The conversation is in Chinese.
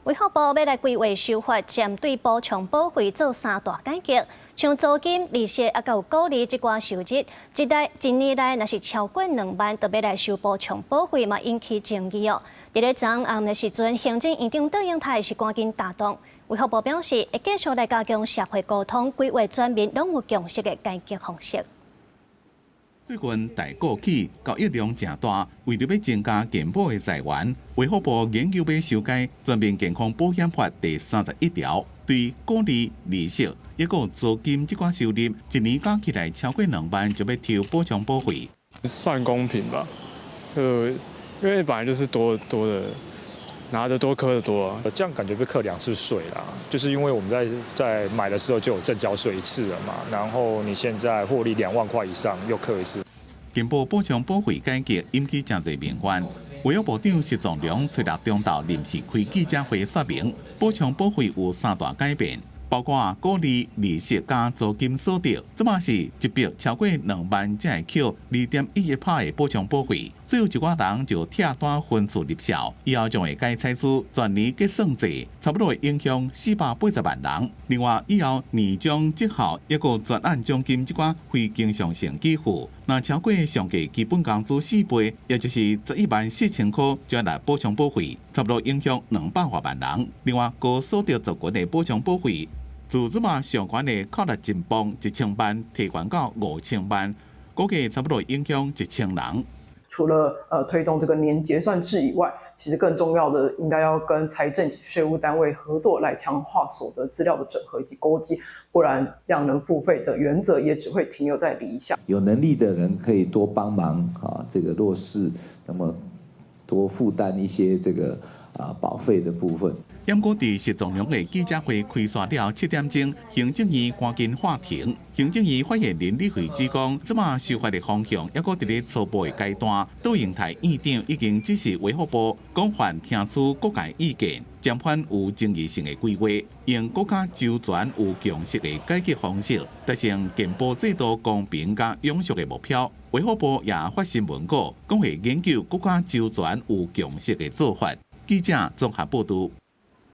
卫福部要来规划修法，针对补充保费做3大改革，像租金、利息，还有鼓励即寡收入，一年内若是超过2万，就要来收补充保费嘛，引起争议哦。伫咧昨暗的时阵，行政院长邓英泰是赶紧打动，卫福部表示会继续来加强社会沟通，规划全面拢有共识的改革方式。 最近大国企交易量正大，为了要增加健保的财源，卫福部研究要修改《全面健康保险法》第31条，对鼓励、利息、抑个租金这寡收入，一年加起来超过2万，就要抽补充保费。算公平吧，因为本来就是多的，拿的多磕的多，这样感觉被课2次税啦，就是因为我们在买的时候就有正交税1次了嘛，然后你现在获利2万块以上又课1次。健保补充保费改革引起真侪民怨，卫生部长石壮良找到中昼临时开记者会说明，补充保费有3大改变。 包括鼓励、利息加租金所得，即嘛是一笔超过2万才会扣2.11%的补充保费。最后一寡人就拆单分次入校，以后将会改采取全年结算制，差不多会影响480万人。另外，以后年终绩效抑个专案奖金这寡非经常性给付，若超过上届基本工资4倍，也就是114000块，就要来补充保费，差不多影响200多万人。另外，高所得族群的补充保费。 自即嘛上悬的扣率金邦1000万提悬到5000万，估计差不多影响1000人。除了推动这个年结算制以外，其实更重要的应该要跟财政及税务单位合作，来强化所得资料的整合以及勾稽，不然量能付费的原则也只会停留在理想。有能力的人可以多帮忙啊，这个弱势，那么多负担一些这个。 保费的部分。不过，伫石壮良的记者会开煞了7点钟，行政院赶紧话停。行政院发言人李慧芝讲，即马修法的方向还阁伫咧初步的阶段。杜英台院长已经指示卫福部广泛听取各界意见，暂缓有争议性的规划，用更加周全有共识的改革方式，达成健保制度公平加永续的目标。卫福部也发新闻稿，讲会研究更加周全有共识的做法。记者综合报道。